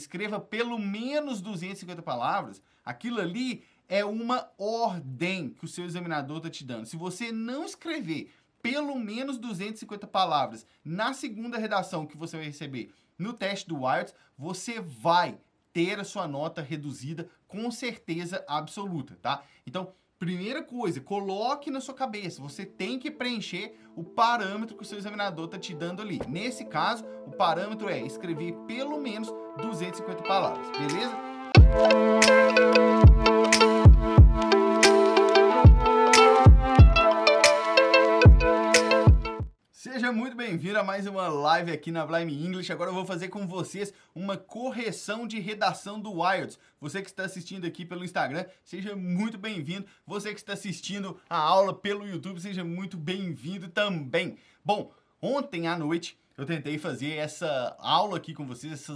escreva pelo menos 250 palavras, aquilo ali é uma ordem que o seu examinador está te dando. Se você não escrever pelo menos 250 palavras na segunda redação que você vai receber no teste do IELTS, você vai ter a sua nota reduzida com certeza absoluta, tá? Então, primeira coisa, coloque na sua cabeça, você tem que preencher o parâmetro que o seu examinador está te dando ali. Nesse caso, o parâmetro é escrever pelo menos 250 palavras, beleza? Seja muito bem-vindo a mais uma live aqui na Blime English. Agora eu vou fazer com vocês uma correção de redação do IELTS. Você que está assistindo aqui pelo Instagram, seja muito bem-vindo. Você que está assistindo a aula pelo YouTube, seja muito bem-vindo também. Bom, ontem à noite eu tentei fazer essa aula aqui com vocês,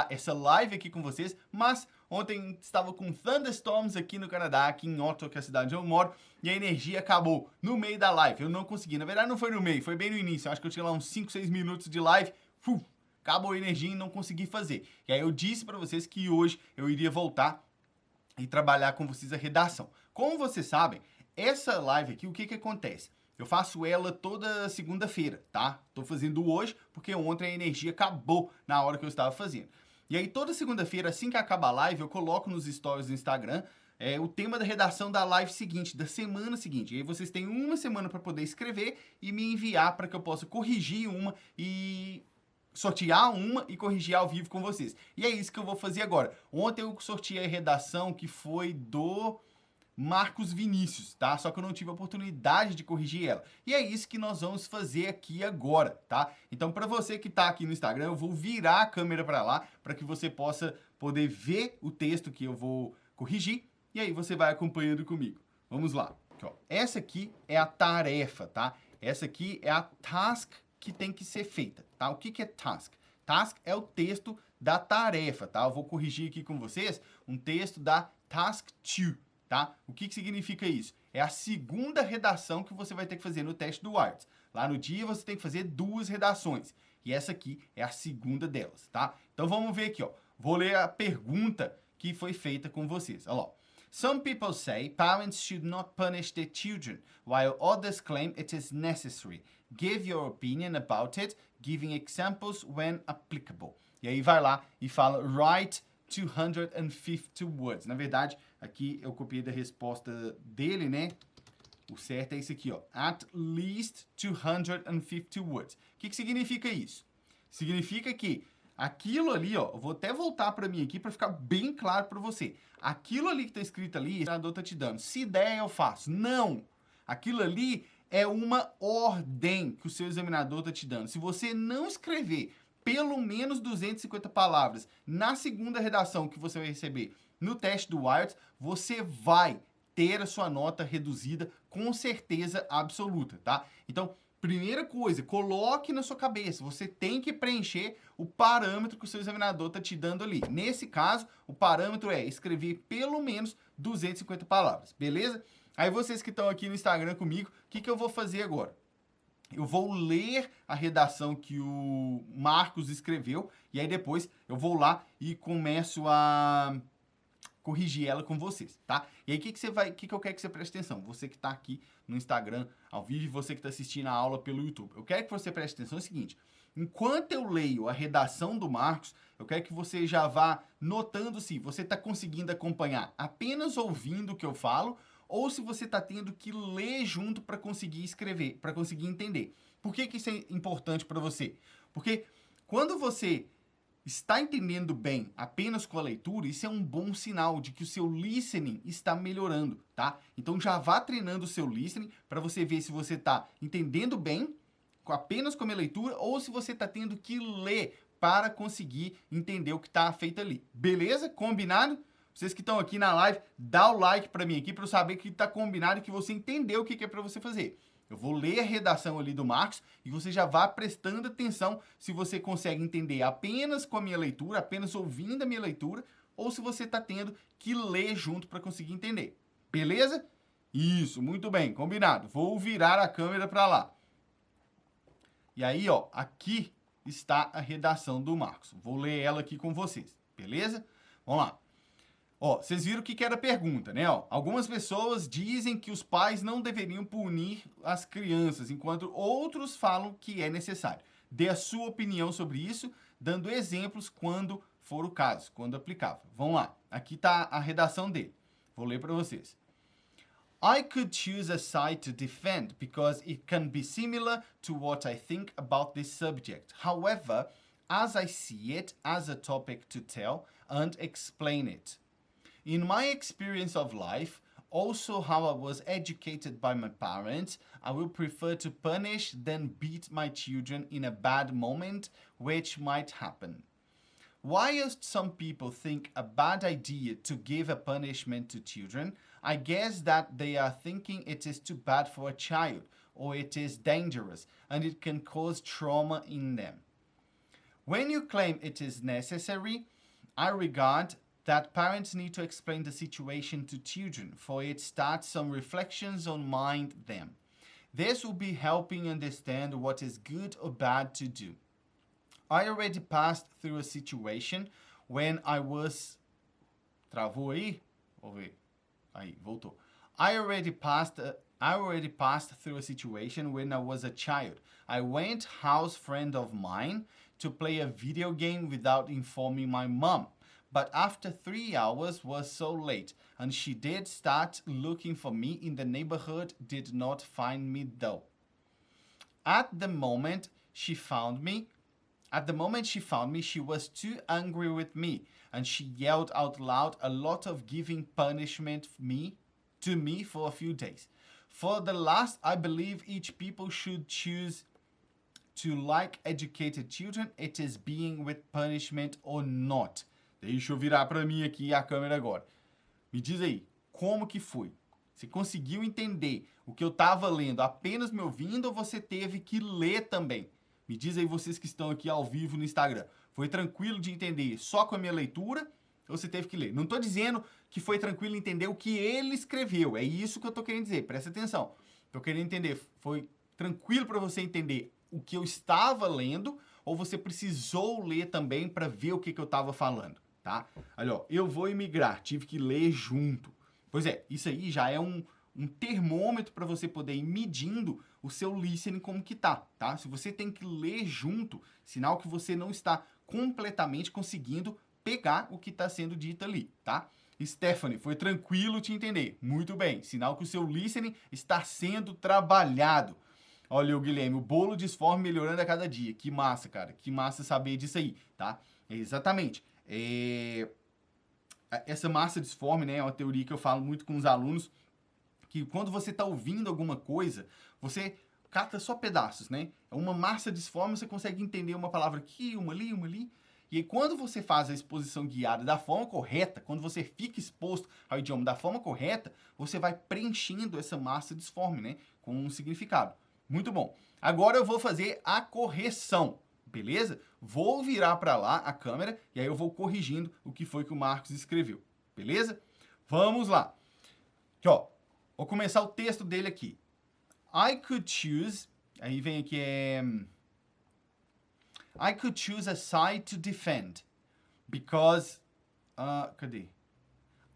essa live aqui com vocês, mas ontem estava com thunderstorms aqui no Canadá, aqui em Ottawa, que é a cidade onde eu moro, e a energia acabou no meio da live. Eu não consegui. Na verdade, não foi no meio, foi bem no início. Eu acho que eu tinha lá uns 5, 6 minutos de live. Acabou a energia e não consegui fazer. E aí eu disse para vocês que hoje eu iria voltar e trabalhar com vocês a redação. Como vocês sabem, essa live aqui, o que acontece? Eu faço ela toda segunda-feira, tá? Tô fazendo hoje porque ontem a energia acabou na hora que eu estava fazendo. E aí toda segunda-feira, assim que acaba a live, eu coloco nos stories do Instagram o tema da redação da live seguinte, da semana seguinte. E aí vocês têm uma semana para poder escrever e me enviar para que eu possa corrigir uma e sortear uma e corrigir ao vivo com vocês. E é isso que eu vou fazer agora. Ontem eu sorteei a redação que foi do Marcos Vinícius, tá? Só que eu não tive a oportunidade de corrigir ela. E é isso que nós vamos fazer aqui agora, tá? Então, para você que tá aqui no Instagram, eu vou virar a câmera para lá, para que você possa poder ver o texto que eu vou corrigir, e aí você vai acompanhando comigo. Vamos lá. Aqui, ó. Essa aqui é a tarefa, tá? Essa aqui é a task que tem que ser feita, tá? O que é task? Task é o texto da tarefa, tá? Eu vou corrigir aqui com vocês um texto da task 2. Tá? O que significa isso? É a segunda redação que você vai ter que fazer no teste do IELTS. Lá no dia você tem que fazer 2 redações. E essa aqui é a segunda delas, tá? Então vamos ver aqui, ó. Vou ler a pergunta que foi feita com vocês. Olha lá. Some people say parents should not punish their children, while others claim it is necessary. Give your opinion about it, giving examples when applicable. E aí vai lá e fala write 250 words. Na verdade, aqui eu copiei da resposta dele, né? O certo é isso aqui, ó. At least 250 words. O que significa isso? Significa que aquilo ali, ó, eu vou até voltar para mim aqui para ficar bem claro para você. Aquilo ali que está escrito ali, o examinador está te dando. Se der, eu faço. Não! Aquilo ali é uma ordem que o seu examinador está te dando. Se você não escrever pelo menos 250 palavras na segunda redação que você vai receber no teste do IELTS, você vai ter a sua nota reduzida com certeza absoluta, tá? Então, primeira coisa, coloque na sua cabeça, você tem que preencher o parâmetro que o seu examinador está te dando ali. Nesse caso, o parâmetro é escrever pelo menos 250 palavras, beleza? Aí vocês que estão aqui no Instagram comigo, o que eu vou fazer agora? Eu vou ler a redação que o Marcos escreveu e aí depois eu vou lá e começo a corrigir ela com vocês, tá? E aí o que eu quero que você preste atenção? Você que está aqui no Instagram ao vivo e você que está assistindo a aula pelo YouTube. Eu quero que você preste atenção no seguinte: enquanto eu leio a redação do Marcos, eu quero que você já vá notando se você está conseguindo acompanhar apenas ouvindo o que eu falo ou se você está tendo que ler junto para conseguir escrever, para conseguir entender. Por que isso é importante para você? Porque quando você está entendendo bem apenas com a leitura, isso é um bom sinal de que o seu listening está melhorando, tá? Então já vá treinando o seu listening para você ver se você está entendendo bem apenas com a leitura ou se você está tendo que ler para conseguir entender o que está feito ali. Beleza? Combinado? Vocês que estão aqui na live, dá o like para mim aqui para eu saber que está combinado e que você entendeu o que é para você fazer. Eu vou ler a redação ali do Marcos e você já vá prestando atenção se você consegue entender apenas com a minha leitura, apenas ouvindo a minha leitura, ou se você está tendo que ler junto para conseguir entender. Beleza? Isso, muito bem, combinado. Vou virar a câmera para lá. E aí, ó, aqui está a redação do Marcos. Vou ler ela aqui com vocês. Beleza? Vamos lá. Ó, vocês viram o que era a pergunta, né? Ó, algumas pessoas dizem que os pais não deveriam punir as crianças, enquanto outros falam que é necessário. Dê a sua opinião sobre isso, dando exemplos quando for o caso, quando aplicável. Vamos lá. Aqui está a redação dele. Vou ler para vocês. I could choose a side to defend because it can be similar to what I think about this subject. However, as I see it as a topic to tell and explain it. In my experience of life, also how I was educated by my parents, I will prefer to punish than beat my children in a bad moment, which might happen. Whilst some people think a bad idea to give a punishment to children, I guess that they are thinking it is too bad for a child, or it is dangerous, and it can cause trauma in them. When you claim it is necessary, I regard that parents need to explain the situation to children, for it starts some reflections on mind them. This will be helping understand what is good or bad to do. I already passed through a situation when I was... Travou aí? Vou ver. Aí, voltou. I already passed through a situation when I was a child. I went house friend of mine to play a video game without informing my mom. But after 3 hours was so late, and she did start looking for me in the neighborhood, did not find me though. At the moment she found me, she was too angry with me, and she yelled out loud a lot of giving punishment to me for a few days. For the last, I believe each people should choose to like educated children. It is being with punishment or not. Deixa eu virar para mim aqui a câmera agora. Me diz aí, como que foi? Você conseguiu entender o que eu estava lendo apenas me ouvindo ou você teve que ler também? Me diz aí vocês que estão aqui ao vivo no Instagram. Foi tranquilo de entender só com a minha leitura ou você teve que ler? Não estou dizendo que foi tranquilo entender o que ele escreveu. É isso que eu estou querendo dizer. Presta atenção. Estou querendo entender. Foi tranquilo para você entender o que eu estava lendo ou você precisou ler também para ver o que eu estava falando? Tá? Olha, ó, eu vou imigrar, tive que ler junto. Pois é, isso aí já é um termômetro para você poder ir medindo o seu listening como que tá? Se você tem que ler junto, sinal que você não está completamente conseguindo pegar o que está sendo dito ali, tá? Stephanie, foi tranquilo te entender. Muito bem, sinal que o seu listening está sendo trabalhado. Olha o Guilherme, o bolo disforme melhorando a cada dia. Que massa, cara, que massa saber disso aí, tá? Exatamente. Essa massa disforme, né, é uma teoria que eu falo muito com os alunos, que quando você está ouvindo alguma coisa, você cata só pedaços, né? Uma massa disforme, você consegue entender uma palavra aqui, uma ali. E aí, quando você faz a exposição guiada da forma correta, quando você fica exposto ao idioma da forma correta, você vai preenchendo essa massa disforme, né, com um significado. Muito bom. Agora eu vou fazer a correção. Beleza? Vou virar para lá a câmera e aí eu vou corrigindo o que foi que o Marcos escreveu. Beleza? Vamos lá. Aqui, ó. Vou começar o texto dele aqui. I could choose... Aí vem aqui, I could choose a side to defend because... cadê?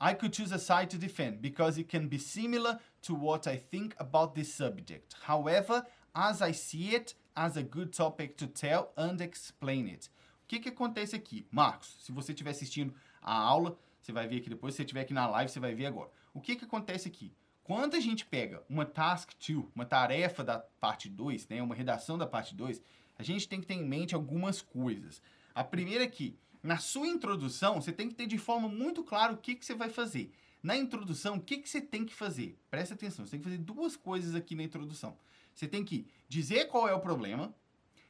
I could choose a side to defend because it can be similar to what I think about this subject. However, as I see it, as a good topic to tell and explain it. O que acontece aqui? Marcos, se você estiver assistindo a aula, você vai ver aqui depois, se você estiver aqui na live, você vai ver agora. O que acontece aqui? Quando a gente pega uma task 2, uma tarefa da parte 2, né, uma redação da parte 2, a gente tem que ter em mente algumas coisas. A primeira é que, na sua introdução, você tem que ter de forma muito clara o que você vai fazer. Na introdução, o que você tem que fazer? Presta atenção, você tem que fazer duas coisas aqui na introdução. Você tem que dizer qual é o problema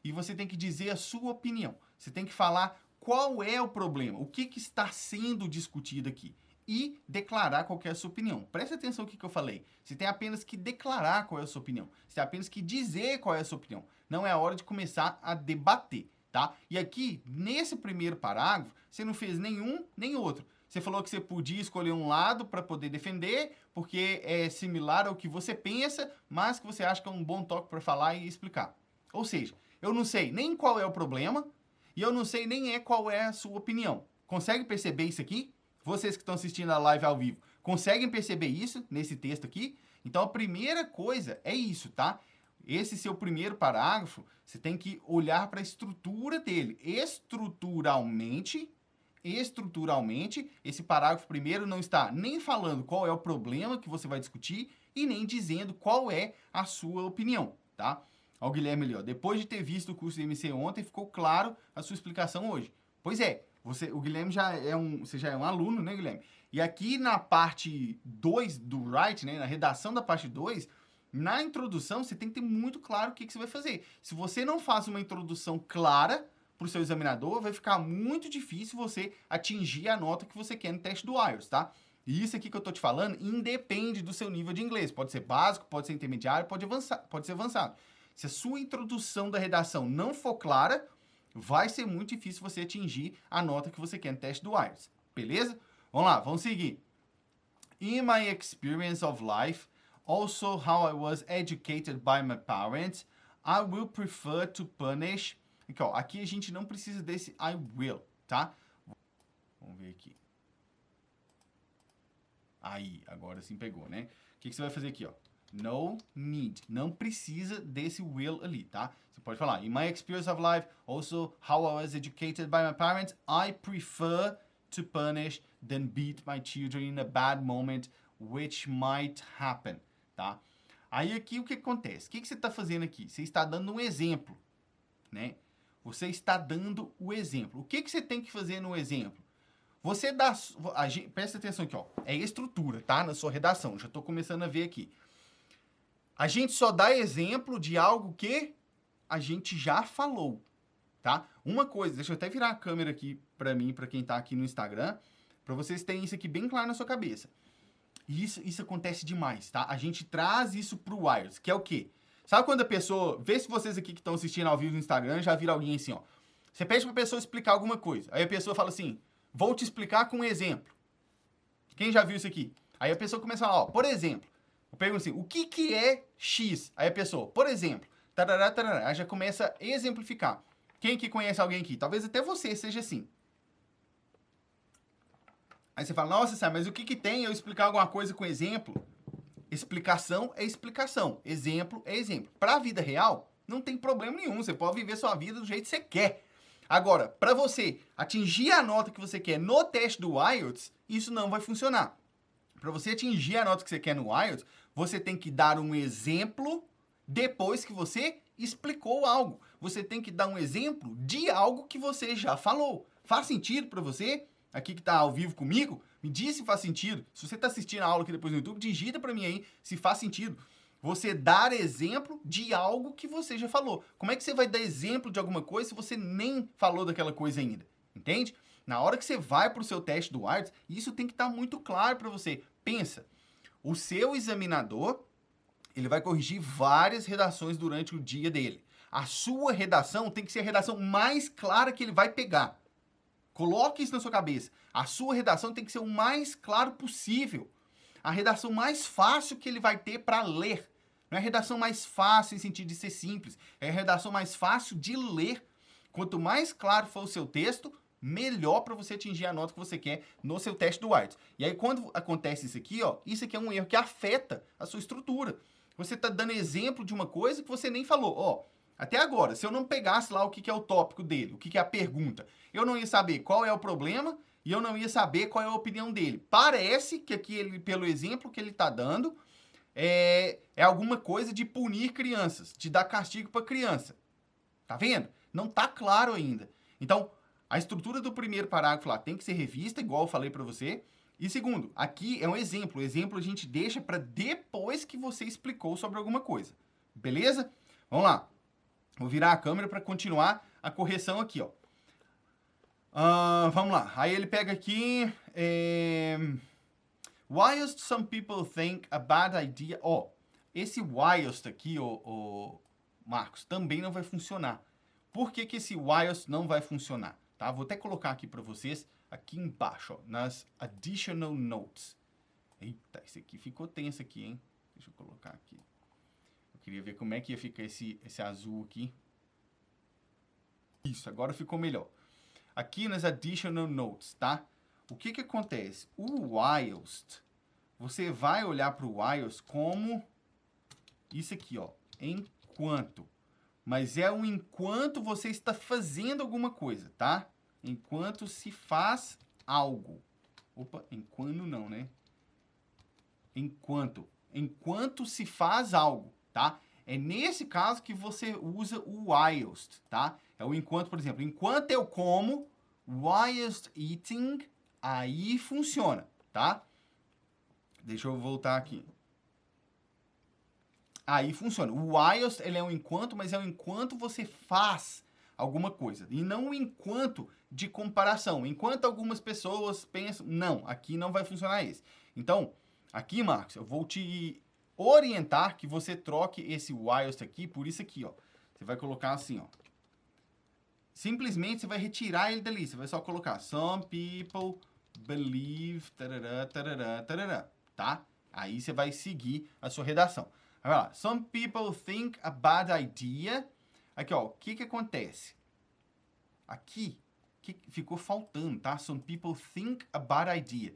e você tem que dizer a sua opinião. Você tem que falar qual é o problema, o que está sendo discutido aqui e declarar qual é a sua opinião. Presta atenção no que eu falei. Você tem apenas que declarar qual é a sua opinião. Você tem apenas que dizer qual é a sua opinião. Não é a hora de começar a debater, tá? E aqui, nesse primeiro parágrafo, você não fez nenhum nem outro. Você falou que você podia escolher um lado para poder defender, porque é similar ao que você pensa, mas que você acha que é um bom toque para falar e explicar. Ou seja, eu não sei nem qual é o problema e eu não sei nem qual é a sua opinião. Consegue perceber isso aqui? Vocês que estão assistindo a live ao vivo, conseguem perceber isso nesse texto aqui? Então, a primeira coisa é isso, tá? Esse seu primeiro parágrafo, você tem que olhar para a estrutura dele. Estruturalmente, esse parágrafo primeiro não está nem falando qual é o problema que você vai discutir e nem dizendo qual é a sua opinião, tá? Ó, o Guilherme ali, ó. Depois de ter visto o curso de MC ontem, ficou claro a sua explicação hoje. Pois é, o Guilherme você já é um aluno, né, Guilherme? E aqui na parte 2 do write, né, na redação da parte 2, na introdução, você tem que ter muito claro o que você vai fazer. Se você não faz uma introdução clara para o seu examinador, vai ficar muito difícil você atingir a nota que você quer no teste do IELTS, tá? E isso aqui que eu tô te falando independe do seu nível de inglês. Pode ser básico, pode ser intermediário, pode ser avançado. Se a sua introdução da redação não for clara, vai ser muito difícil você atingir a nota que você quer no teste do IELTS. Beleza? Vamos lá, vamos seguir. In my experience of life, also how I was educated by my parents, I will prefer to punish. Aqui, ó, aqui a gente não precisa desse I will, tá? Vamos ver aqui. Aí, agora sim pegou, né? O que você vai fazer aqui, ó? No need. Não precisa desse will ali, tá? Você pode falar, in my experience of life, also how I was educated by my parents, I prefer to punish than beat my children in a bad moment, which might happen, tá? Aí aqui o que acontece? O que você está fazendo aqui? Você está dando um exemplo, né? Você está dando o exemplo. O que você tem que fazer no exemplo? Você dá... Presta atenção aqui, ó. É estrutura, tá? Na sua redação. Já estou começando a ver aqui. A gente só dá exemplo de algo que a gente já falou, tá? Uma coisa, deixa eu até virar a câmera aqui para mim, para quem tá aqui no Instagram, para vocês terem isso aqui bem claro na sua cabeça. E isso acontece demais, tá? A gente traz isso pro IELTS, que é o quê? Sabe quando a pessoa... Vê se vocês aqui que estão assistindo ao vivo no Instagram já viram alguém assim, ó. Você pede pra pessoa explicar alguma coisa. Aí a pessoa fala assim, vou te explicar com um exemplo. Quem já viu isso aqui? Aí a pessoa começa a falar, ó, por exemplo. Eu pergunto assim, o que é X? Aí a pessoa, por exemplo, tarará, tarará. Aí já começa a exemplificar. Quem que conhece alguém aqui? Talvez até você seja assim. Aí você fala, nossa, Sam, mas o que tem eu explicar alguma coisa com exemplo? Explicação é explicação. Exemplo é exemplo. Para a vida real, não tem problema nenhum. Você pode viver sua vida do jeito que você quer. Agora, para você atingir a nota que você quer no teste do IELTS, isso não vai funcionar. Para você atingir a nota que você quer no IELTS, você tem que dar um exemplo depois que você explicou algo. Você tem que dar um exemplo de algo que você já falou. Faz sentido para você? Aqui que está ao vivo comigo, me diz se faz sentido. Se você está assistindo a aula aqui depois no YouTube, digita para mim aí se faz sentido. Você dar exemplo de algo que você já falou. Como é que você vai dar exemplo de alguma coisa se você nem falou daquela coisa ainda? Entende? Na hora que você vai para o seu teste do IELTS, isso tem que estar muito claro para você. Pensa, o seu examinador, ele vai corrigir várias redações durante o dia dele. A sua redação tem que ser a redação mais clara que ele vai pegar. Coloque isso na sua cabeça. A sua redação tem que ser o mais claro possível. A redação mais fácil que ele vai ter para ler. Não é a redação mais fácil em sentido de ser simples. É a redação mais fácil de ler. Quanto mais claro for o seu texto, melhor para você atingir a nota que você quer no seu teste do IELTS. E aí, quando acontece isso aqui, ó, isso aqui é um erro que afeta a sua estrutura. Você está dando exemplo de uma coisa que você nem falou. Ó, até agora, se eu não pegasse lá o que é o tópico dele, o que é a pergunta, eu não ia saber qual é o problema e eu não ia saber qual é a opinião dele. Parece que aqui, ele, pelo exemplo que ele está dando, é alguma coisa de punir crianças, de dar castigo para criança. Tá vendo? Não tá claro ainda. Então, a estrutura do primeiro parágrafo lá tem que ser revista, igual eu falei para você. E segundo, aqui é um exemplo. O exemplo a gente deixa para depois que você explicou sobre alguma coisa. Beleza? Vamos lá. Vou virar a câmera para continuar a correção aqui, ó. Vamos lá. Aí ele pega aqui... Whilst some people think a bad idea... Ó, esse whilst aqui, Marcos, também não vai funcionar. Por que esse whilst não vai funcionar? Tá? Vou até colocar aqui para vocês, aqui embaixo, ó, nas additional notes. Eita, esse aqui ficou tenso aqui, hein? Deixa eu colocar aqui. Eu queria ver como é que ia ficar esse azul aqui. Isso, agora ficou melhor. aqui nas additional notes, tá? O que que acontece? O whilst, você vai olhar para o whilst como isso aqui, ó, enquanto. Mas é o enquanto você está fazendo alguma coisa, tá? Enquanto se faz algo. Opa, enquanto não, né? Enquanto. Enquanto se faz algo, tá? É nesse caso que você usa o whilst, tá? É o enquanto, por exemplo, enquanto eu como, whilst eating, aí funciona, tá? Deixa eu voltar aqui. Aí funciona. O whilst, ele é um enquanto, mas é um enquanto você faz alguma coisa. E não um enquanto de comparação. Enquanto algumas pessoas pensam... Não, aqui não vai funcionar esse. Então, aqui, Marcos, eu vou te orientar que você troque esse whilst aqui por isso aqui, ó. Você vai colocar assim, ó. Simplesmente você vai retirar ele dali. Você vai só colocar some people believe, tarará, tarará, tarará, tá? Aí você vai seguir a sua redação. Vai lá. Some people think a bad idea. Aqui, ó, o que que acontece? Aqui, que ficou faltando, tá? Some people think a bad idea.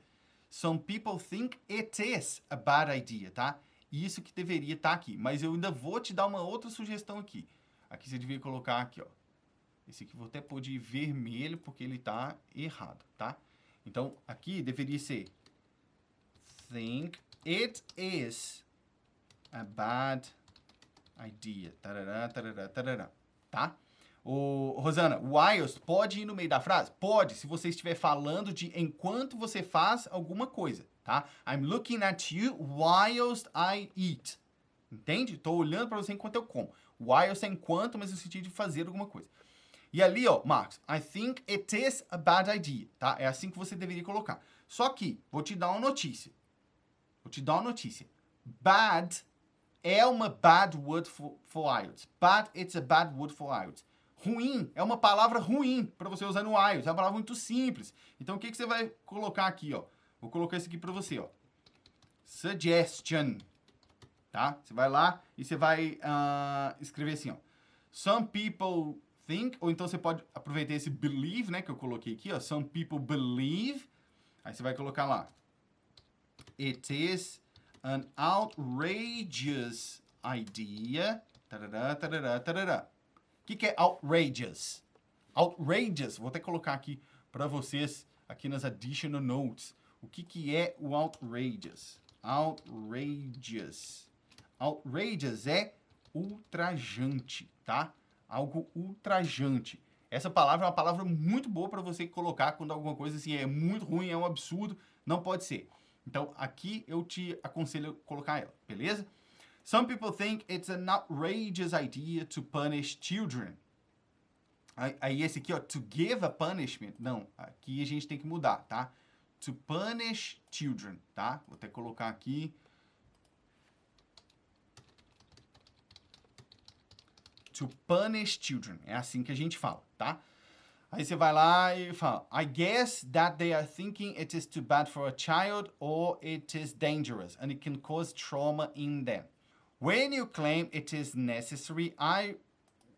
Some people think it is a bad idea, tá? Isso que deveria estar aqui. Mas eu ainda vou te dar uma outra sugestão aqui. Aqui você devia colocar aqui, ó. Esse aqui vou até pôr de vermelho porque ele tá errado, tá? Então, aqui deveria ser think it is a bad idea. Tarará, tarará, tarará, tá? Ô, Rosana, whilst pode ir no meio da frase? Pode, se você estiver falando de enquanto você faz alguma coisa, tá? I'm looking at you whilst I eat. Entende? Estou olhando para você enquanto eu como. Whilst é enquanto, mas no sentido de fazer alguma coisa. E ali, ó, Marcos, I think it is a bad idea, tá? É assim que você deveria colocar. Só que, vou te dar uma notícia. Bad é uma bad word for IELTS. Bad, it's a bad word for IELTS. Ruim é uma palavra ruim para você usar no IELTS. É uma palavra muito simples. Então, o que que você vai colocar aqui, ó? Vou colocar isso aqui para você, ó. Suggestion. Tá? Você vai lá e você vai escrever assim, ó. Some people think, ou então você pode aproveitar esse believe, né, que eu coloquei aqui, ó. Some people believe. Aí você vai colocar lá. It is an outrageous idea. Tarará, tarará, tarará. O que é outrageous? Outrageous, vou até colocar aqui para vocês, aqui nas additional notes. O que é o outrageous? Outrageous. Outrageous é ultrajante, tá? Algo ultrajante. Essa palavra é uma palavra muito boa para você colocar quando alguma coisa assim é muito ruim, é um absurdo, não pode ser. Então, aqui eu te aconselho a colocar ela, beleza? Some people think it's an outrageous idea to punish children. Aí esse aqui, ó, to give a punishment. Não, aqui a gente tem que mudar, tá? To punish children, tá? Vou até colocar aqui. To punish children. É assim que a gente fala, tá? Aí você vai lá e fala, I guess that they are thinking it is too bad for a child or it is dangerous and it can cause trauma in them. When you claim it is necessary,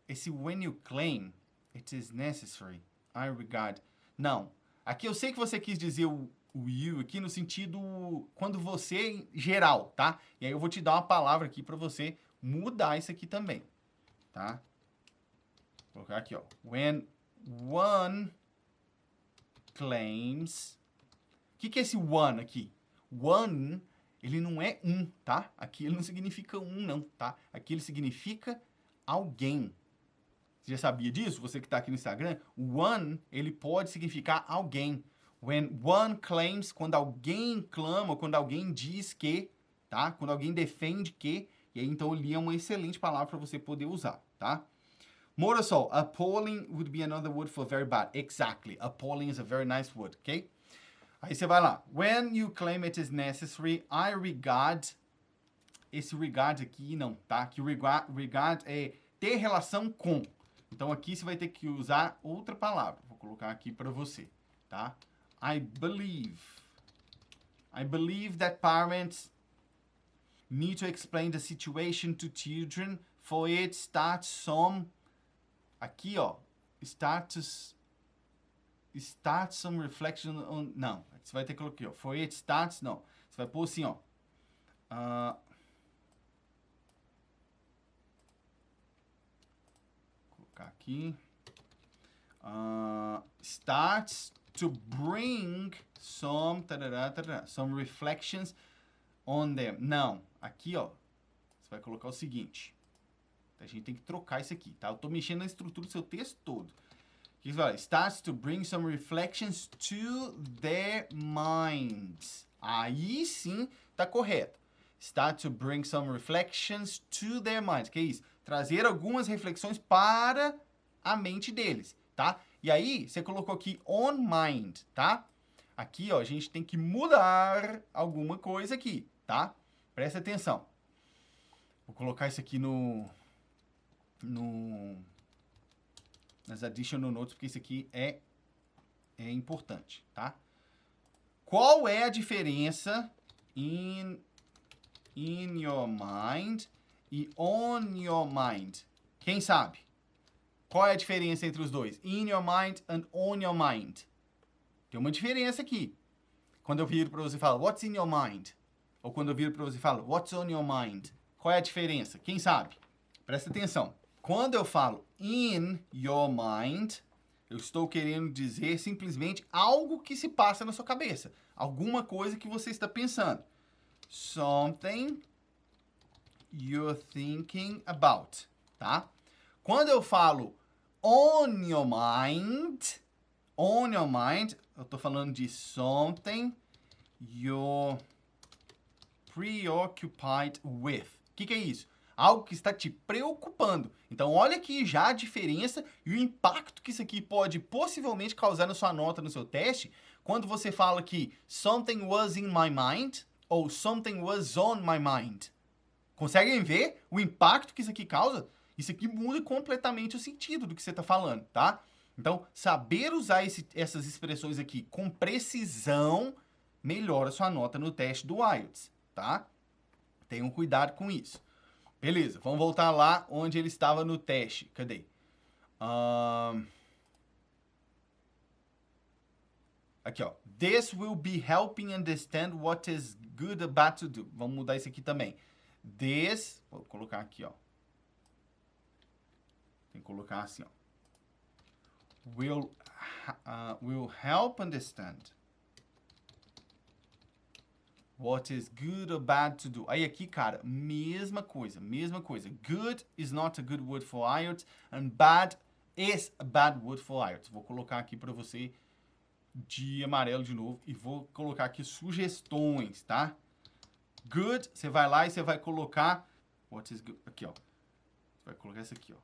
esse when you claim it is necessary, I regard... Não. Aqui eu sei que você quis dizer o you aqui no sentido quando você em geral, tá? E aí eu vou te dar uma palavra aqui para você mudar isso aqui também, tá? Vou colocar aqui, ó. When one claims... O que é esse one aqui? One, ele não é um, tá? Aqui ele não significa um, não, tá? Aqui ele significa alguém. Você já sabia disso? Você que está aqui no Instagram? One, ele pode significar alguém. When one claims, quando alguém clama, quando alguém diz que, tá? Quando alguém defende que, e aí então ali é uma excelente palavra para você poder usar, tá? Morosol, appalling would be another word for very bad. Exactly. Appalling is a very nice word, ok? Aí você vai lá. When you claim it is necessary, I regard... Esse regard aqui não, tá? Que regard é ter relação com. Então aqui você vai ter que usar outra palavra. Vou colocar aqui para você, tá? I believe that parents need to explain the situation to children for it starts some... Aqui, ó, status... start some reflection on... Não, você vai ter que colocar aqui, ó. For it starts, não. Você vai pôr assim, ó. Colocar aqui. Starts to bring some... Tarará, tarará, some reflections on them. Não, aqui, ó. Você vai colocar o seguinte. A gente tem que trocar isso aqui, tá? Eu tô mexendo na estrutura do seu texto todo. Aqui você vai, starts to bring some reflections to their minds. Aí sim tá correto. Start to bring some reflections to their minds. Que é isso? Trazer algumas reflexões para a mente deles, tá? E aí, você colocou aqui on mind, tá? Aqui, ó, a gente tem que mudar alguma coisa aqui, tá? Presta atenção. Vou colocar isso aqui nas additional notes, porque isso aqui é importante, tá? Qual é a diferença in your mind e on your mind? Quem sabe? Qual é a diferença entre os dois? In your mind and on your mind. Tem uma diferença aqui. Quando eu viro para você e falo, what's in your mind? Ou quando eu viro para você e falo, what's on your mind? Qual é a diferença? Quem sabe? Presta atenção. Quando eu falo in your mind, eu estou querendo dizer simplesmente algo que se passa na sua cabeça. Alguma coisa que você está pensando. Something you're thinking about, tá? Quando eu falo on your mind, eu estou falando de something you're preoccupied with. O que é isso? Algo que está te preocupando. Então, olha aqui já a diferença e o impacto que isso aqui pode possivelmente causar na sua nota, no seu teste, quando você fala que something was in my mind ou something was on my mind. Conseguem ver o impacto que isso aqui causa? Isso aqui muda completamente o sentido do que você está falando, tá? Então, saber usar essas expressões aqui com precisão melhora a sua nota no teste do IELTS, tá? Tenham cuidado com isso. Beleza, vamos voltar lá onde ele estava no teste. Cadê? Aqui, ó. This will be helping understand what is good or bad to do. Vamos mudar isso aqui também. This, vou colocar aqui, ó. Tem que colocar assim, ó. Will help understand what is good or bad to do. Aí aqui, cara, mesma coisa. Good is not a good word for IELTS and bad is a bad word for IELTS. Vou colocar aqui para você de amarelo de novo e vou colocar aqui sugestões, tá? Good, você vai lá e você vai colocar what is good. Aqui, ó. Você vai colocar isso aqui, ó.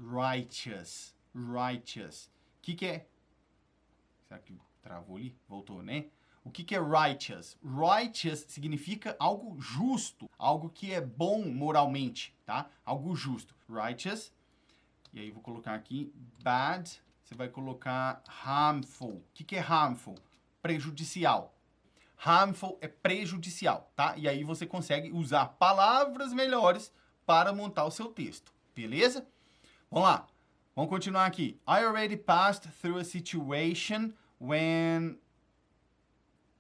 Righteous. O que é? Será que travou ali? Voltou, né? O que é righteous? Righteous significa algo justo, algo que é bom moralmente, tá? Algo justo. Righteous. E aí vou colocar aqui bad. Você vai colocar harmful. O que é harmful? Prejudicial. Harmful é prejudicial, tá? E aí você consegue usar palavras melhores para montar o seu texto, beleza? Vamos lá. Vamos continuar aqui. I already passed through a situation when...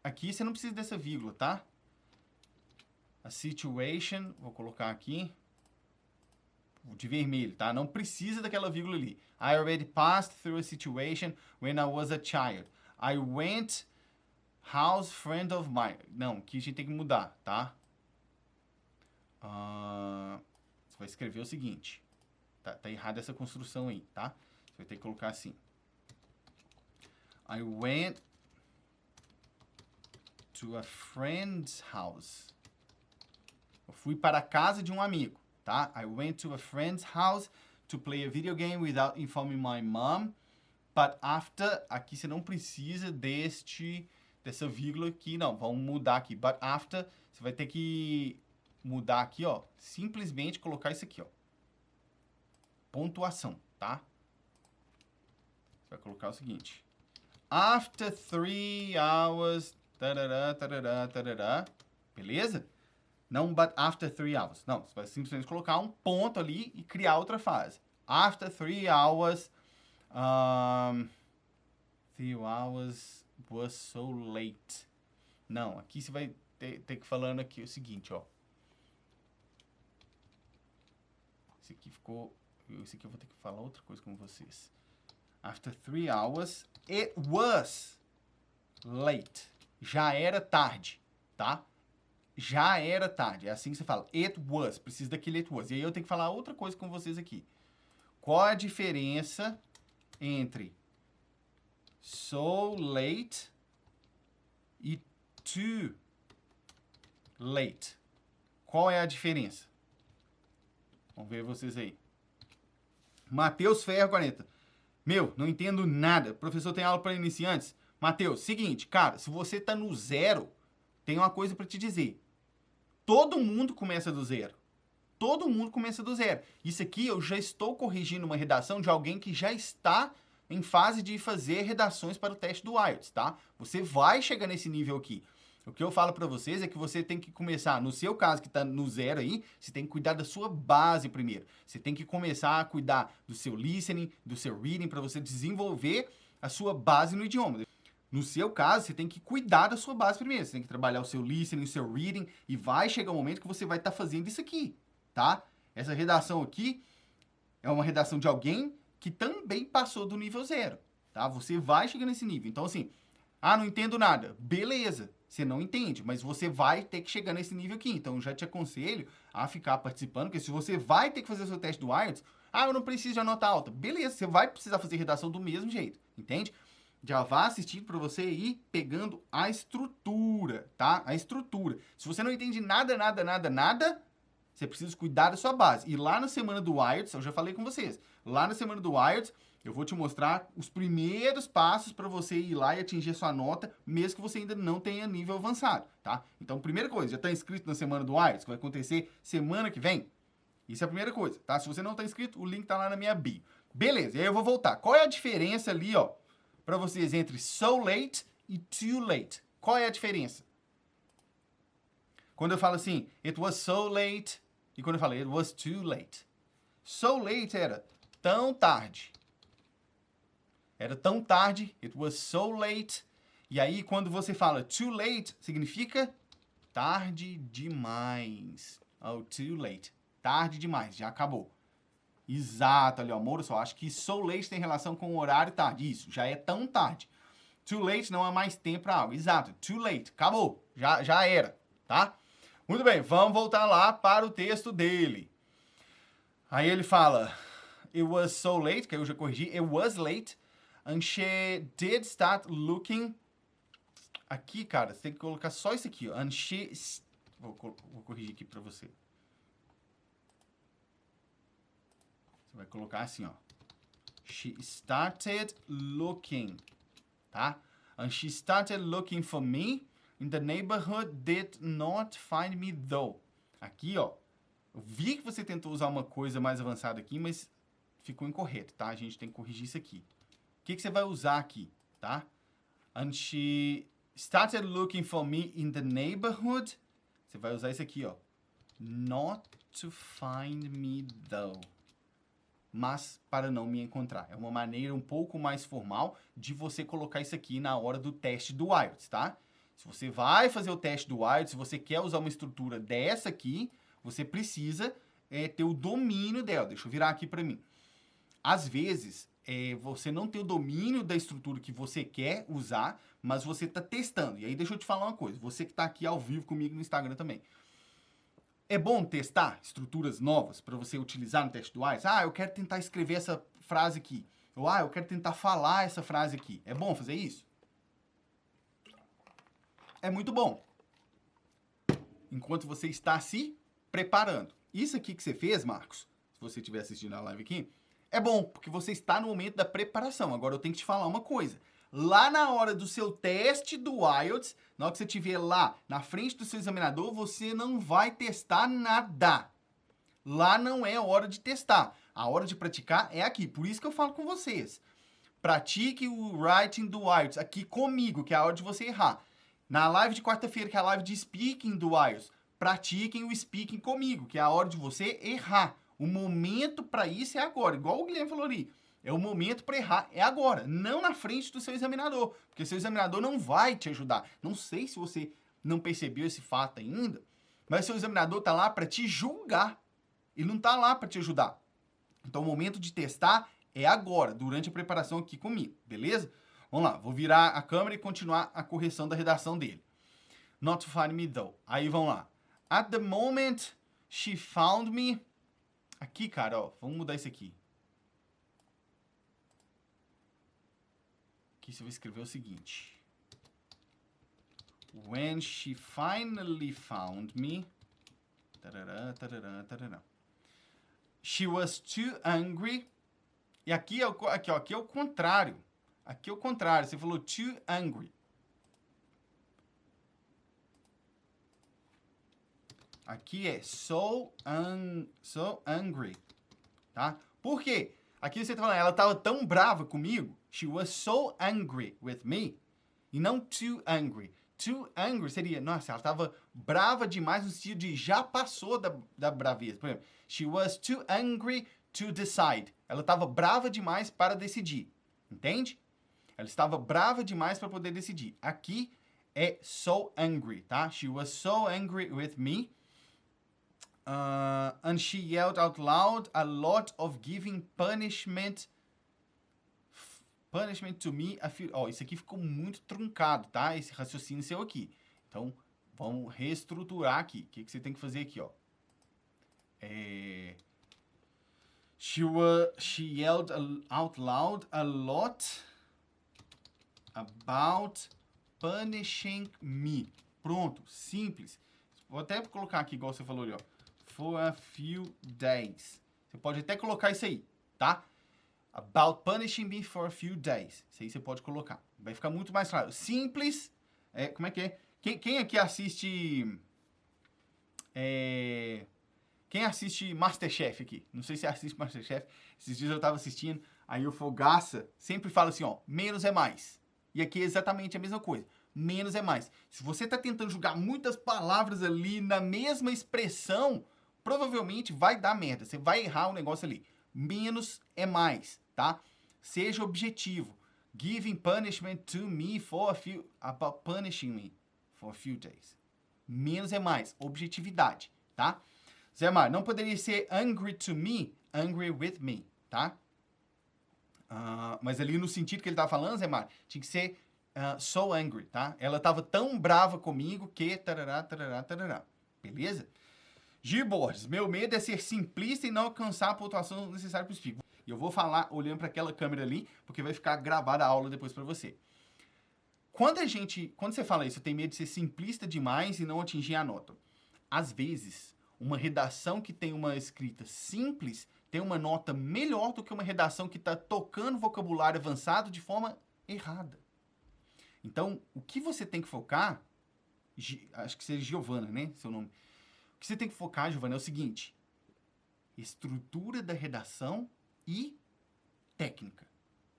Aqui você não precisa dessa vírgula, tá? A situation, vou colocar aqui de vermelho, tá? Não precisa daquela vírgula ali. I already passed through a situation when I was a child. I went house friend of mine. Não, aqui a gente tem que mudar, tá? Você vai escrever o seguinte. Tá errada essa construção aí, tá? Você vai ter que colocar assim. I went to a friend's house. Eu fui para a casa de um amigo, tá? I went to a friend's house to play a video game without informing my mom. But after, aqui você não precisa dessa vírgula aqui, não. Vamos mudar aqui. But after, você vai ter que mudar aqui, ó. Simplesmente colocar isso aqui, ó. Pontuação, tá? Você vai colocar o seguinte. After 3 hours... Tarará, tarará, tarará. Beleza? Não, but after 3 hours. Não, você vai simplesmente colocar um ponto ali e criar outra frase. After 3 hours, Few hours was so late. Não, aqui você vai ter que falando aqui o seguinte, ó. Esse aqui eu vou ter que falar outra coisa com vocês. After 3 hours, it was late. Já era tarde, tá? Já era tarde. É assim que você fala. It was. Precisa daquele it was. E aí eu tenho que falar outra coisa com vocês aqui. Qual a diferença entre so late e too late? Qual é a diferença? Vamos ver vocês aí. Matheus Ferro 40. Meu, não entendo nada. Professor, tem aula para iniciantes? Matheus, seguinte, cara, se você tá no zero, tem uma coisa para te dizer. Todo mundo começa do zero. Todo mundo começa do zero. Isso aqui eu já estou corrigindo uma redação de alguém que já está em fase de fazer redações para o teste do IELTS, tá? Você vai chegar nesse nível aqui. O que eu falo para vocês é que você tem que começar, no seu caso que está no zero aí, você tem que cuidar da sua base primeiro. Você tem que começar a cuidar do seu listening, do seu reading, para você desenvolver a sua base no idioma. No seu caso, você tem que cuidar da sua base primeiro. Você tem que trabalhar o seu listening, o seu reading, e vai chegar um momento que você vai estar fazendo isso aqui, tá? Essa redação aqui é uma redação de alguém que também passou do nível zero, tá? Você vai chegar nesse nível. Então, assim, não entendo nada. Beleza, você não entende, mas você vai ter que chegar nesse nível aqui. Então, eu já te aconselho a ficar participando, porque se você vai ter que fazer o seu teste do IELTS, eu não preciso de uma nota alta. Beleza, você vai precisar fazer redação do mesmo jeito, entende? Já vá assistindo para você ir pegando a estrutura, tá? A estrutura. Se você não entende nada, você precisa cuidar da sua base. E lá na semana do IELTS, eu já falei com vocês, lá na semana do IELTS, eu vou te mostrar os primeiros passos para você ir lá e atingir a sua nota, mesmo que você ainda não tenha nível avançado, tá? Então, primeira coisa, já está inscrito na semana do IELTS, que vai acontecer semana que vem? Isso é a primeira coisa, tá? Se você não está inscrito, o link tá lá na minha bio. Beleza, e aí eu vou voltar. Qual é a diferença ali, ó, para vocês entre so late e too late? Qual é a diferença? Quando eu falo assim, it was so late, e quando eu falo it was too late. So late era tão tarde. Era tão tarde, it was so late. E aí, quando você fala too late, significa tarde demais. Oh, too late. Tarde demais, já acabou. Exato, ali, ó, Moura, só acho que so late tem relação com o horário tarde. Isso, já é tão tarde. Too late não há mais tempo para algo. Exato, too late, acabou, já era, tá? Muito bem, vamos voltar lá para o texto dele. Aí ele fala, it was so late, que eu já corrigi, it was late, and she did start looking... Aqui, cara, você tem que colocar só isso aqui, ó, and she... Vou corrigir aqui para você. Você vai colocar assim, ó. She started looking, tá? And she started looking for me in the neighborhood, did not find me though. Aqui, ó. Eu vi que você tentou usar uma coisa mais avançada aqui, mas ficou incorreto, tá? A gente tem que corrigir isso aqui. O que você vai usar aqui, tá? And she started looking for me in the neighborhood. Você vai usar isso aqui, ó. Not to find me though. Mas para não me encontrar. É uma maneira um pouco mais formal de você colocar isso aqui na hora do teste do IELTS, tá? Se você vai fazer o teste do IELTS, se você quer usar uma estrutura dessa aqui, você precisa ter o domínio dela. Deixa eu virar aqui para mim. Às vezes, você não tem o domínio da estrutura que você quer usar, mas você está testando. E aí deixa eu te falar uma coisa. Você que está aqui ao vivo comigo no Instagram também. É bom testar estruturas novas para você utilizar no teste do IELTS? Eu quero tentar escrever essa frase aqui. Ou, eu quero tentar falar essa frase aqui. É bom fazer isso? É muito bom. Enquanto você está se preparando. Isso aqui que você fez, Marcos, se você estiver assistindo a live aqui, é bom, porque você está no momento da preparação. Agora eu tenho que te falar uma coisa. Lá na hora do seu teste do IELTS, na hora que você estiver lá na frente do seu examinador, você não vai testar nada. Lá não é hora de testar. A hora de praticar é aqui. Por isso que eu falo com vocês. Pratique o writing do IELTS aqui comigo, que é a hora de você errar. Na live de quarta-feira, que é a live de speaking do IELTS, pratiquem o speaking comigo, que é a hora de você errar. O momento para isso é agora. Igual o Guilherme falou ali. É o momento para errar, é agora, não na frente do seu examinador, porque seu examinador não vai te ajudar. Não sei se você não percebeu esse fato ainda, mas seu examinador está lá para te julgar. Ele não está lá para te ajudar. Então o momento de testar é agora, durante a preparação aqui comigo, beleza? Vamos lá, vou virar a câmera e continuar a correção da redação dele. Not to find me though. Aí vamos lá. At the moment she found me. Aqui, cara, ó, vamos mudar isso aqui. Aqui você vai escrever o seguinte. When she finally found me. Tarará, tarará, tarará. She was too angry. E aqui é o contrário. Aqui é o contrário. Você falou too angry. Aqui é so angry. Tá? Por quê? Aqui você tá falando, ela estava tão brava comigo. She was so angry with me. E não too angry. Too angry seria, nossa, ela estava brava demais no sentido de já passou da braveza. Por exemplo, she was too angry to decide. Ela estava brava demais para decidir. Entende? Ela estava brava demais para poder decidir. Aqui é so angry, tá? She was so angry with me. And she yelled out loud a lot of giving punishment to me. Isso aqui ficou muito truncado, tá? Esse raciocínio seu aqui. Então, vamos reestruturar aqui. O que você tem que fazer aqui, ó? She yelled out loud a lot about punishing me. Pronto, simples. Vou até colocar aqui, igual você falou ali, ó. For a few days. Você pode até colocar isso aí, tá? About punishing me for a few days. Isso aí você pode colocar. Vai ficar muito mais claro. Simples. Como é que é? Quem aqui assiste... Quem assiste Masterchef aqui? Não sei se assiste Masterchef. Esses dias eu tava assistindo. Aí o Fogaça sempre fala assim, ó. Menos é mais. E aqui é exatamente a mesma coisa. Menos é mais. Se você tá tentando jogar muitas palavras ali na mesma expressão, provavelmente vai dar merda. Você vai errar o negócio ali. Menos é mais, tá? Seja objetivo. Giving punishment to me for a few... About punishing me for a few days. Menos é mais. Objetividade, tá? Zé Mar, não poderia ser angry to me, angry with me, tá? Mas ali no sentido que ele tava falando, Zé Mar, tinha que ser so angry, tá? Ela tava tão brava comigo que... Tarará, tarará, tarará. Beleza? Gil Borges, meu medo é ser simplista e não alcançar a pontuação necessária para o speak. E eu vou falar olhando para aquela câmera ali, porque vai ficar gravada a aula depois para você. Quando você fala isso, eu tenho medo de ser simplista demais e não atingir a nota. Às vezes, uma redação que tem uma escrita simples tem uma nota melhor do que uma redação que está tocando vocabulário avançado de forma errada. Então, o que você tem que focar, acho que seja Giovana, né, seu nome. O que você tem que focar, Giovana, é o seguinte: estrutura da redação e técnica.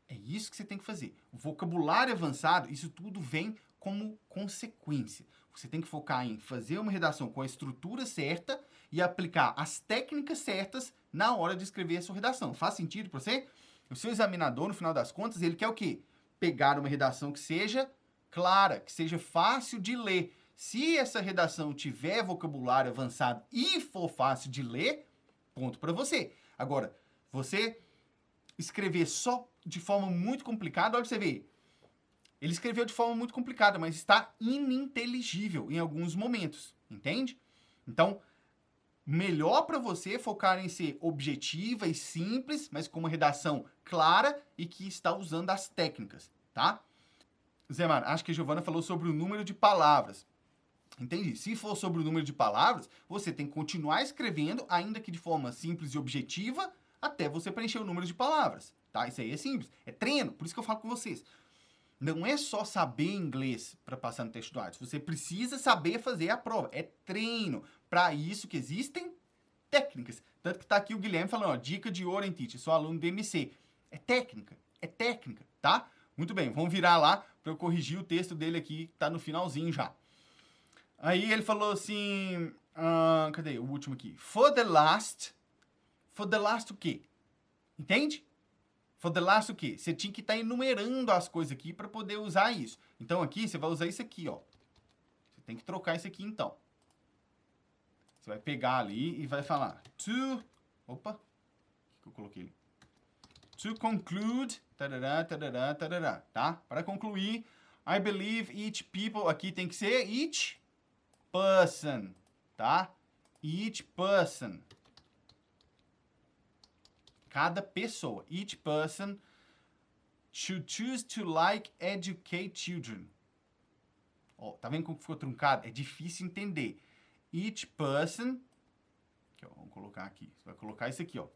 É isso que você tem que fazer. O vocabulário avançado, isso tudo vem como consequência. Você tem que focar em fazer uma redação com a estrutura certa e aplicar as técnicas certas na hora de escrever a sua redação. Faz sentido para você? O seu examinador, no final das contas, ele quer o quê? Pegar uma redação que seja clara, que seja fácil de ler. Se essa redação tiver vocabulário avançado e for fácil de ler, ponto para você. Agora, você escrever só de forma muito complicada, olha pra você ver. Ele escreveu de forma muito complicada, mas está ininteligível em alguns momentos, entende? Então, melhor para você focar em ser objetiva e simples, mas com uma redação clara e que está usando as técnicas, tá? Zé Mar, acho que a Giovana falou sobre o número de palavras. Entendi. Se for sobre o número de palavras, você tem que continuar escrevendo, ainda que de forma simples e objetiva, até você preencher o número de palavras, tá? Isso aí é simples. É treino. Por isso que eu falo com vocês. Não é só saber inglês para passar no teste do IELTS. Você precisa saber fazer a prova. É treino. Para isso que existem técnicas. Tanto que tá aqui o Guilherme falando, ó, dica de ouro em Teach. Sou aluno do MC. É técnica, tá? Muito bem, vamos virar lá para eu corrigir o texto dele aqui, tá no finalzinho já. Aí ele falou assim, cadê o último aqui? For the last o quê? Entende? For the last o quê? Você tinha que estar enumerando as coisas aqui para poder usar isso. Então aqui você vai usar isso aqui, ó. Você tem que trocar isso aqui então. Você vai pegar ali e vai falar to... Opa! O que eu coloquei ali? To conclude... Tarará, tarará, tarará, tá? Para concluir, I believe each people... Aqui tem que ser each person, tá? Each person. Cada pessoa. Each person should choose to like educate children. Ó, tá vendo como ficou truncado? É difícil entender. Each person... Aqui, ó, vamos colocar aqui. Você vai colocar isso aqui, ó.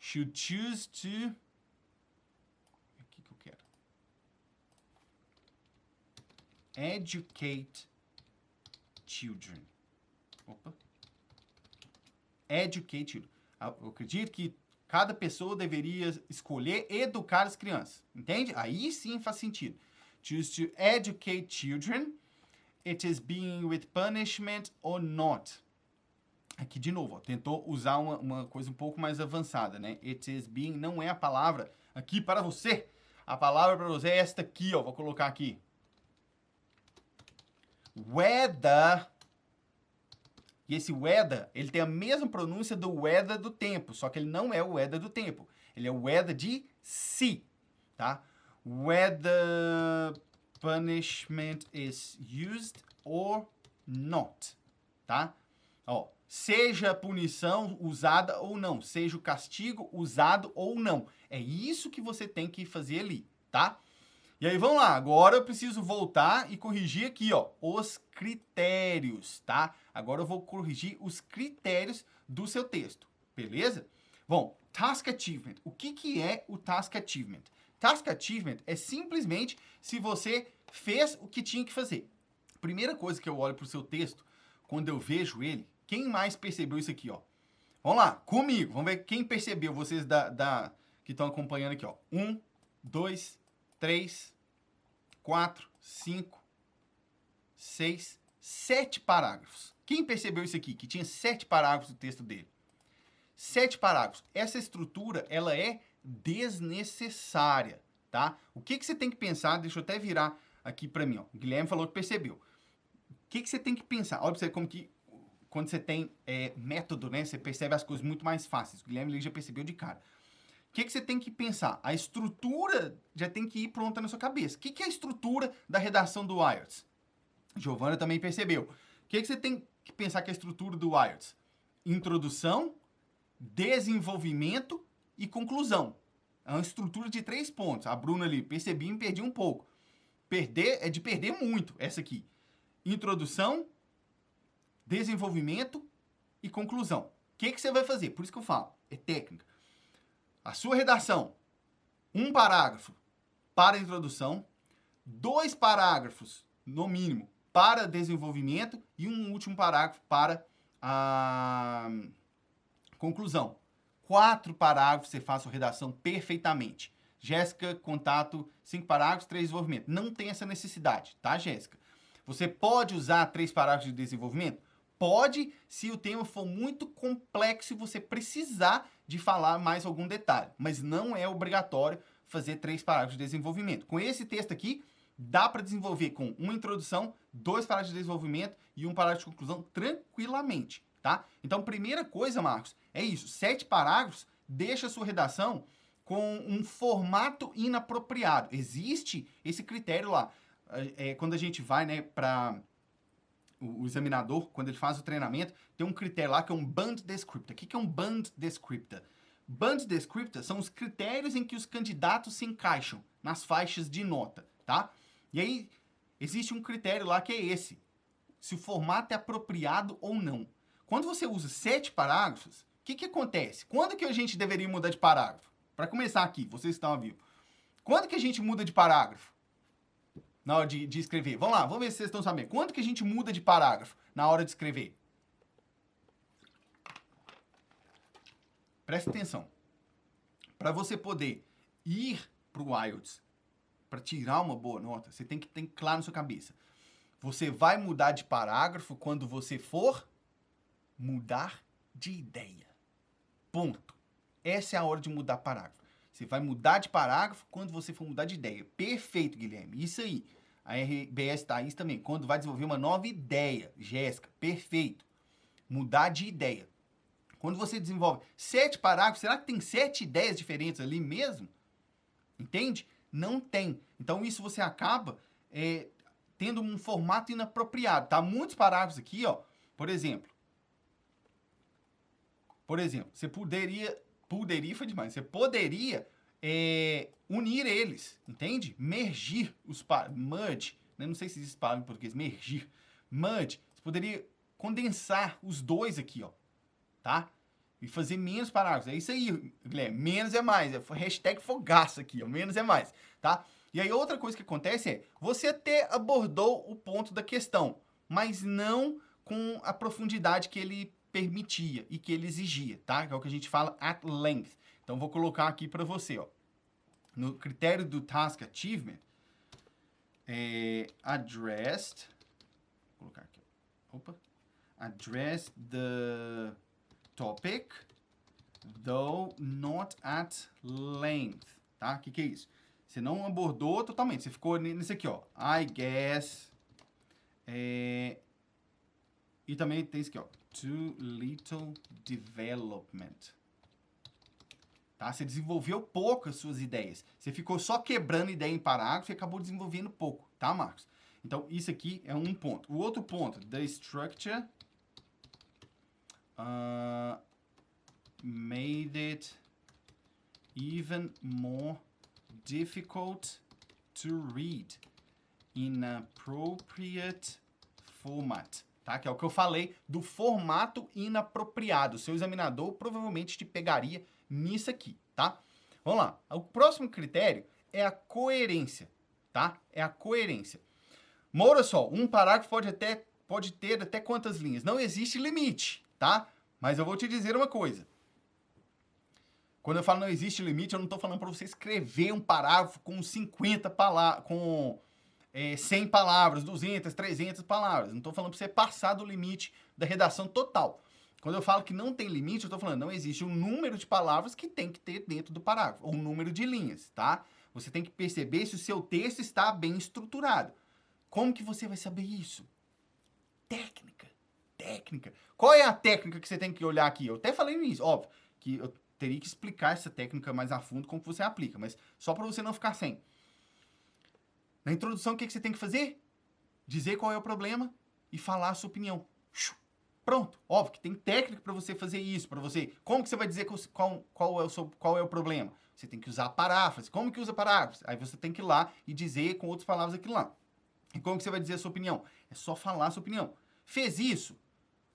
Should choose to... Aqui que eu quero. Educate children. Opa. Educate children. Eu acredito que cada pessoa deveria escolher educar as crianças. Entende? Aí sim faz sentido. Choose to educate children. It is being with punishment or not. Aqui de novo, ó, tentou usar uma coisa um pouco mais avançada, né? It is being não é a palavra aqui para você. A palavra para você é esta aqui, ó. Vou colocar aqui. Weather. E esse weather, ele tem a mesma pronúncia do weather do tempo, só que ele não é o weather do tempo. Ele é o weather de si, tá? Whether punishment is used or not, tá? Ó, seja a punição usada ou não, seja o castigo usado ou não. É isso que você tem que fazer ali, tá? E aí, vamos lá. Agora eu preciso voltar e corrigir aqui, ó, os critérios, tá? Agora eu vou corrigir os critérios do seu texto, beleza? Bom, Task Achievement. O que é o Task Achievement? Task Achievement é simplesmente se você fez o que tinha que fazer. Primeira coisa que eu olho para o seu texto, quando eu vejo ele, quem mais percebeu isso aqui, ó? Vamos lá, comigo. Vamos ver quem percebeu, vocês que estão acompanhando aqui, ó. 1, 2, 3, 4, 5, 6, 7 parágrafos. Quem percebeu isso aqui? Que tinha 7 parágrafos no texto dele. 7 parágrafos. Essa estrutura, ela é desnecessária, tá? O que você tem que pensar? Deixa eu até virar aqui para mim, ó. O Guilherme falou que percebeu. O que você tem que pensar? Olha pra você como que quando você tem método, né? Você percebe as coisas muito mais fáceis. O Guilherme já percebeu de cara. O que você tem que pensar? A estrutura já tem que ir pronta na sua cabeça. O que é a estrutura da redação do IELTS? Giovana também percebeu. O que você tem que pensar que é a estrutura do IELTS? Introdução, desenvolvimento e conclusão. É uma estrutura de 3 pontos. A Bruna ali, percebi e me perdi um pouco. Perder é de perder muito, essa aqui. Introdução, desenvolvimento e conclusão. O que você vai fazer? Por isso que eu falo, é técnica. A sua redação, 1 parágrafo para a introdução, 2 parágrafos, no mínimo, para desenvolvimento e um último parágrafo para a conclusão. 4 parágrafos você faz a sua redação perfeitamente. Jéssica, contato, 5 parágrafos, 3 desenvolvimento. Não tem essa necessidade, tá, Jéssica? Você pode usar 3 parágrafos de desenvolvimento? Pode, se o tema for muito complexo e você precisar de falar mais algum detalhe. Mas não é obrigatório fazer 3 parágrafos de desenvolvimento. Com esse texto aqui, dá para desenvolver com uma introdução, 2 parágrafos de desenvolvimento e 1 parágrafo de conclusão tranquilamente, tá? Então, primeira coisa, Marcos, é isso. 7 parágrafos, deixa a sua redação com um formato inapropriado. Existe esse critério lá. Quando a gente vai, né, para o examinador, quando ele faz o treinamento, tem um critério lá que é um band descriptor. O que é um band descriptor? Band descriptor são os critérios em que os candidatos se encaixam nas faixas de nota, tá? E aí, existe um critério lá que é esse. Se o formato é apropriado ou não. Quando você usa 7 parágrafos, o que acontece? Quando que a gente deveria mudar de parágrafo? Para começar aqui, vocês estão a ver. Quando que a gente muda de parágrafo? Na hora de escrever. Vamos lá, vamos ver se vocês estão sabendo. Quando que a gente muda de parágrafo na hora de escrever? Presta atenção. Para você poder ir para o IELTS, para tirar uma boa nota, você tem que ter claro na sua cabeça. Você vai mudar de parágrafo quando você for mudar de ideia. Ponto. Essa é a hora de mudar parágrafo. Você vai mudar de parágrafo quando você for mudar de ideia. Perfeito, Guilherme. Isso aí. A RBS Thaís também. Quando vai desenvolver uma nova ideia. Jéssica, perfeito. Mudar de ideia. Quando você desenvolve 7 parágrafos, será que tem 7 ideias diferentes ali mesmo? Entende? Não tem. Então, isso você acaba tendo um formato inapropriado, tá? Muitos parágrafos aqui, ó. Por exemplo, você poderia foi demais. Você poderia unir eles, entende? Mergir os merge, né? Não sei se existe palavra em português, mergir. Merge. Você poderia condensar os dois aqui, ó, tá? E fazer menos parágrafos. É isso aí, Guilherme. Menos é mais. É hashtag fogaça aqui, ó. Menos é mais, tá? E aí outra coisa que acontece é, você até abordou o ponto da questão, mas não com a profundidade que ele permitia e que ele exigia, tá? Que é o que a gente fala at length. Então, vou colocar aqui para você, ó. No critério do Task Achievement, addressed, vou colocar aqui, opa, addressed the topic, though not at length, tá? O que é isso? Você não abordou totalmente, você ficou nesse aqui, ó, I guess, e também tem isso aqui, ó, too little development. Tá? Você desenvolveu pouco as suas ideias. Você ficou só quebrando ideia em parágrafo e acabou desenvolvendo pouco, tá, Marcos? Então, isso aqui é um ponto. O outro ponto, the structure made it even more difficult to read in appropriate format. Tá? Que é o que eu falei do formato inapropriado. O seu examinador provavelmente te pegaria nisso aqui, tá? Vamos lá. O próximo critério é a coerência, tá? É a coerência. Moura só, um parágrafo pode ter até quantas linhas? Não existe limite, tá? Mas eu vou te dizer uma coisa. Quando eu falo não existe limite, eu não estou falando para você escrever um parágrafo com 50 palavras, com 100 palavras, 200, 300 palavras. Não estou falando para você passar do limite da redação total. Quando eu falo que não tem limite, eu estou falando não existe um número de palavras que tem que ter dentro do parágrafo, ou um número de linhas, tá? Você tem que perceber se o seu texto está bem estruturado. Como que você vai saber isso? Técnica. Qual é a técnica que você tem que olhar aqui? Eu até falei nisso, óbvio, que eu teria que explicar essa técnica mais a fundo, como que você aplica, mas só para você não ficar sem. Na introdução, o que você tem que fazer? Dizer qual é o problema e falar a sua opinião. Pronto. Óbvio que tem técnica para você fazer isso, para você... Como que você vai dizer qual é o problema? Você tem que usar paráfrase. Como que usa paráfrase? Aí você tem que ir lá e dizer com outras palavras aquilo lá. E como que você vai dizer a sua opinião? É só falar a sua opinião. Fez isso?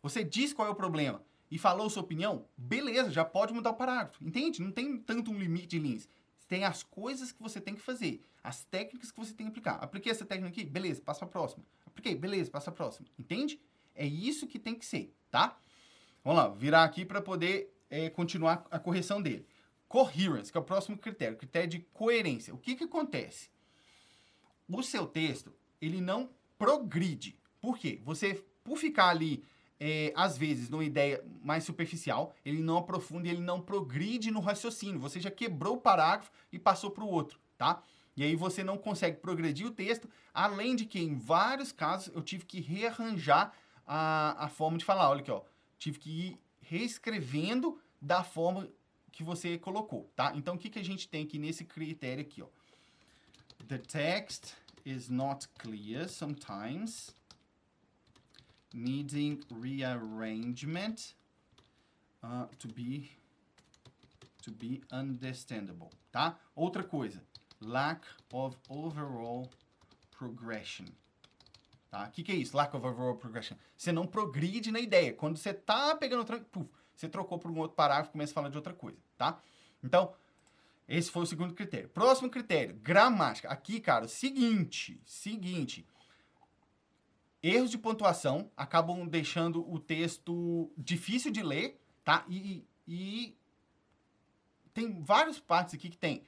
Você diz qual é o problema e falou a sua opinião? Beleza, já pode mudar o parágrafo. Entende? Não tem tanto um limite de linhas. Tem as coisas que você tem que fazer, as técnicas que você tem que aplicar. Apliquei essa técnica aqui? Beleza, passa para a próxima. Apliquei, beleza, passa para a próxima. Entende? É isso que tem que ser, tá? Vamos lá, virar aqui para poder continuar a correção dele. Coherence, que é o próximo critério, critério de coerência. O que acontece? O seu texto, ele não progride. Por quê? Você, por ficar ali, às vezes, numa ideia mais superficial, ele não aprofunda e ele não progride no raciocínio. Você já quebrou o parágrafo e passou para o outro, tá? E aí você não consegue progredir o texto, além de que, em vários casos, eu tive que rearranjar a forma de falar. Olha aqui, ó. Tive que ir reescrevendo da forma que você colocou, tá? Então, o que a gente tem aqui nesse critério aqui, ó? The text is not clear sometimes, needing rearrangement to be understandable, tá? Outra coisa, lack of overall progression. Tá? O que é isso? Lack of overall progression. Você não progride na ideia. Quando você tá pegando o tranco, você trocou por um outro parágrafo e começa a falar de outra coisa, tá? Então, esse foi o segundo critério. Próximo critério, gramática. Aqui, cara, seguinte. Erros de pontuação acabam deixando o texto difícil de ler, tá? E tem várias partes aqui que tem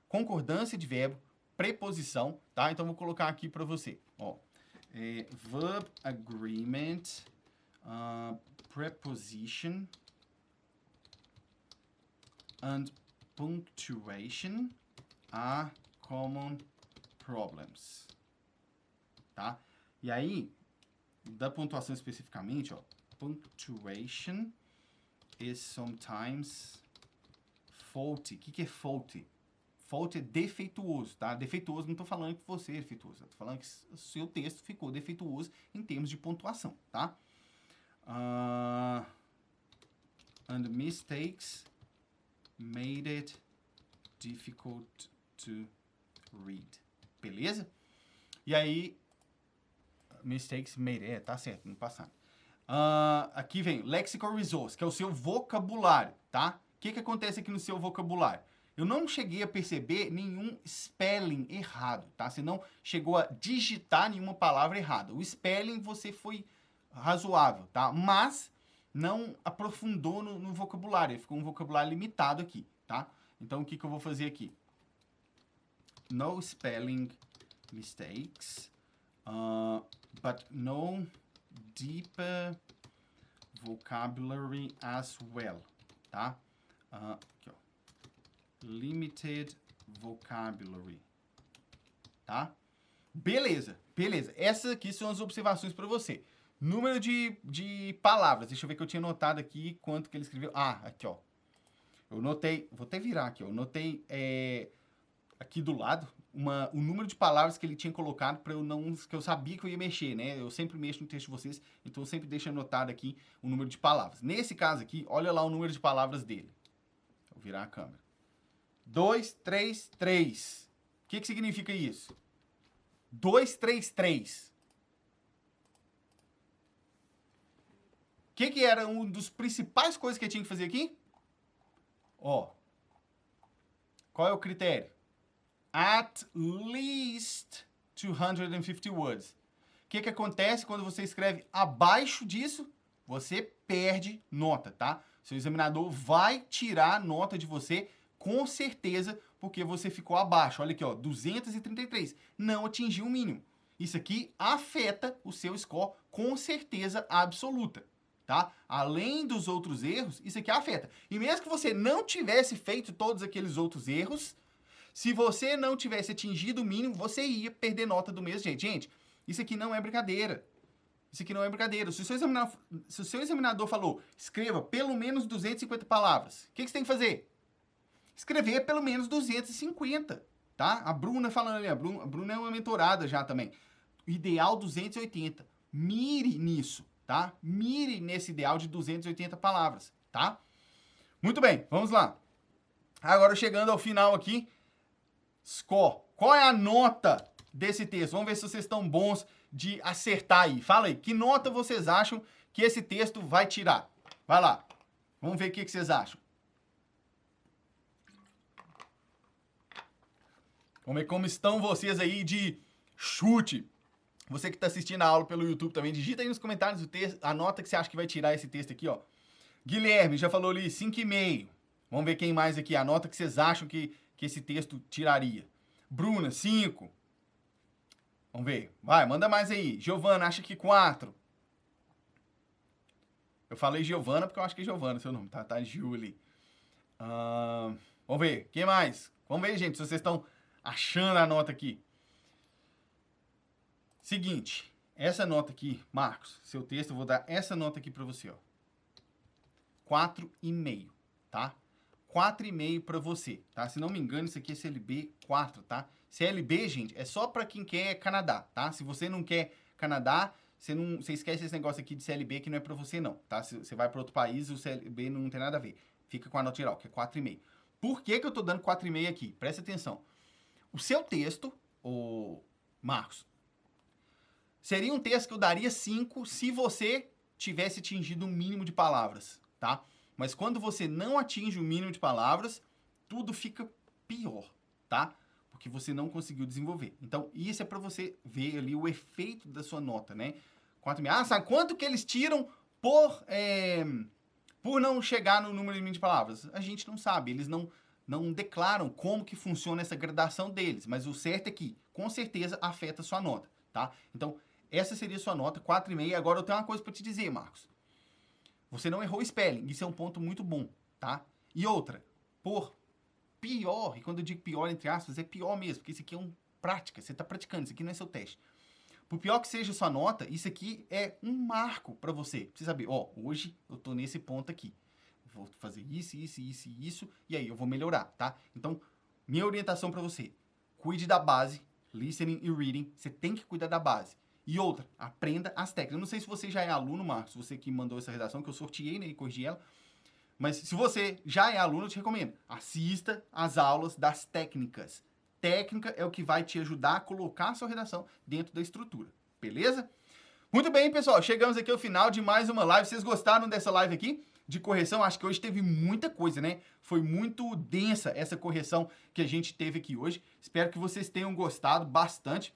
concordância de verbo, preposição, tá? Então, vou colocar aqui para você, ó. Verb agreement, preposition, and punctuation are common problems. Tá? E aí, da pontuação especificamente, ó, punctuation is sometimes faulty. O que é faulty? Faulty é defeituoso, tá? Defeituoso, não estou falando que você é defeituoso. Estou falando que o seu texto ficou defeituoso em termos de pontuação, tá? And mistakes made it difficult to read. Beleza? E aí, mistakes made it, tá certo, no passado. Aqui vem lexical resource, que é o seu vocabulário, tá? O que acontece aqui no seu vocabulário? Eu não cheguei a perceber nenhum spelling errado, tá? Você não chegou a digitar nenhuma palavra errada. O spelling você foi razoável, tá? Mas não aprofundou no vocabulário. Ficou um vocabulário limitado aqui, tá? Então, o que eu vou fazer aqui? No spelling mistakes, but no deeper vocabulary as well, tá? Aqui, ó. Limited vocabulary, tá? Beleza, beleza. Essas aqui são as observações para você. Número de palavras. Deixa eu ver que eu tinha notado aqui quanto que ele escreveu. Aqui, ó. Eu notei, vou até virar aqui, ó. Eu notei aqui do lado o número de palavras que ele tinha colocado para eu não, que eu sabia que eu ia mexer, né? Eu sempre mexo no texto de vocês, então eu sempre deixo anotado aqui o número de palavras. Nesse caso aqui, olha lá o número de palavras dele. Vou virar a câmera. 233. O que significa isso? 233. O que era uma das principais coisas que eu tinha que fazer aqui? Ó. Qual é o critério? At least 250 words. O que acontece quando você escreve abaixo disso? Você perde nota, tá? Seu examinador vai tirar nota de você com certeza, porque você ficou abaixo. Olha aqui, ó, 233. Não atingiu o mínimo. Isso aqui afeta o seu score com certeza absoluta, tá? Além dos outros erros, isso aqui afeta. E mesmo que você não tivesse feito todos aqueles outros erros, se você não tivesse atingido o mínimo, você ia perder nota do mesmo jeito. Gente, isso aqui não é brincadeira. Isso aqui não é brincadeira. Se o seu examinador falou, escreva pelo menos 250 palavras, o que você tem que fazer? Escrever pelo menos 250, tá? A Bruna falando ali, a Bruna é uma mentorada já também. Ideal 280. Mire nisso, tá? Mire nesse ideal de 280 palavras, tá? Muito bem, vamos lá. Agora chegando ao final aqui, score. Qual é a nota desse texto? Vamos ver se vocês estão bons de acertar aí. Fala aí, que nota vocês acham que esse texto vai tirar? Vai lá, vamos ver o que vocês acham. Vamos ver como estão vocês aí de chute. Você que está assistindo a aula pelo YouTube também, digita aí nos comentários o texto, a nota que você acha que vai tirar esse texto aqui, ó. Guilherme já falou ali, 5,5. Vamos ver quem mais aqui, a nota que vocês acham que esse texto tiraria. Bruna, 5. Vamos ver. Vai, manda mais aí. Giovana, acha que 4. Eu falei Giovana porque eu acho que é Giovana seu nome, tá? Tá, Julie. Vamos ver, quem mais? Vamos ver, gente, se vocês estão achando a nota aqui. Seguinte, essa nota aqui, Marcos, seu texto, eu vou dar essa nota aqui para você, ó. 4,5, tá? 4,5 para você, tá? Se não me engano, isso aqui é CLB 4, tá? CLB, gente, é só para quem quer Canadá, tá? Se você não quer Canadá, você esquece esse negócio aqui de CLB que não é para você não, tá? Se você vai para outro país, o CLB não tem nada a ver. Fica com a nota geral, que é 4,5. Por que eu tô dando 4,5 aqui? Presta atenção. O seu texto, ô Marcos, seria um texto que eu daria 5 se você tivesse atingido o mínimo de palavras, tá? Mas quando você não atinge o mínimo de palavras, tudo fica pior, tá? Porque você não conseguiu desenvolver. Então, isso é para você ver ali o efeito da sua nota, né? 4,5. Sabe quanto que eles tiram por não chegar no número mínimo de palavras? A gente não sabe, eles não declaram como que funciona essa gradação deles, mas o certo é que, com certeza, afeta a sua nota, tá? Então, essa seria a sua nota, 4,5. Agora eu tenho uma coisa para te dizer, Marcos. Você não errou o spelling, isso é um ponto muito bom, tá? E outra, por pior, e quando eu digo pior, entre aspas, é pior mesmo, porque isso aqui é prática, você está praticando, isso aqui não é seu teste. Por pior que seja a sua nota, isso aqui é um marco para você. Pra você saber, hoje eu tô nesse ponto aqui. Vou fazer isso, e aí eu vou melhorar, tá? Então, minha orientação para você, cuide da base, listening e reading, você tem que cuidar da base. E outra, aprenda as técnicas. Eu não sei se você já é aluno, Marcos, você que mandou essa redação, que eu sorteei, né, e corrigi ela. Mas se você já é aluno, eu te recomendo, assista às aulas das técnicas. Técnica é o que vai te ajudar a colocar a sua redação dentro da estrutura, beleza? Muito bem, pessoal, chegamos aqui ao final de mais uma live. Vocês gostaram dessa live aqui de correção? Acho que hoje teve muita coisa, né? Foi muito densa essa correção que a gente teve aqui hoje. Espero que vocês tenham gostado bastante.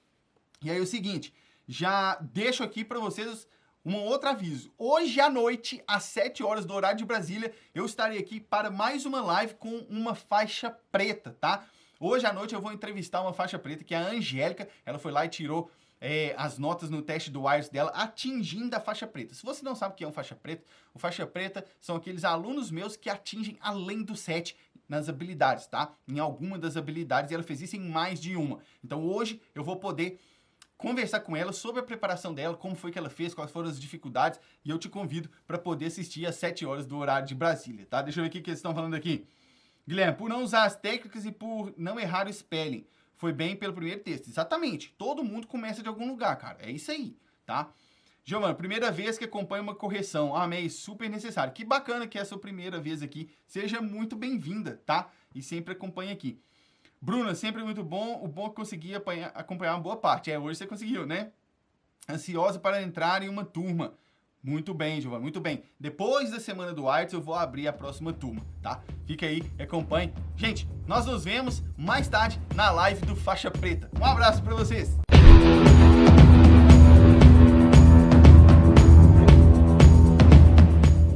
E aí é o seguinte, já deixo aqui para vocês um outro aviso. Hoje à noite, às 7 horas do horário de Brasília, eu estarei aqui para mais uma live com uma faixa preta, tá? Hoje à noite eu vou entrevistar uma faixa preta, que é a Angélica. Ela foi lá e tirou as notas no teste do IELTS dela, atingindo a faixa preta. Se você não sabe o que é um faixa preta, o faixa preta são aqueles alunos meus que atingem além do 7 nas habilidades, tá? Em alguma das habilidades, e ela fez isso em mais de uma. Então hoje eu vou poder conversar com ela sobre a preparação dela, como foi que ela fez, quais foram as dificuldades, e eu te convido para poder assistir às 7 horas do horário de Brasília, tá? Deixa eu ver o que eles estão falando aqui. Guilherme, por não usar as técnicas e por não errar o spelling. Foi bem pelo primeiro texto. Exatamente. Todo mundo começa de algum lugar, cara. É isso aí, tá? Giovana, primeira vez que acompanha uma correção. Amei, super necessário. Que bacana que é a sua primeira vez aqui. Seja muito bem-vinda, tá? E sempre acompanha aqui. Bruna, sempre muito bom. O bom é que consegui acompanhar uma boa parte. Hoje você conseguiu, né? Ansiosa para entrar em uma turma. Muito bem, Giovana, muito bem. Depois da semana do IELTS, eu vou abrir a próxima turma, tá? Fica aí, acompanhe. Gente, nós nos vemos mais tarde na live do Faixa Preta. Um abraço para vocês.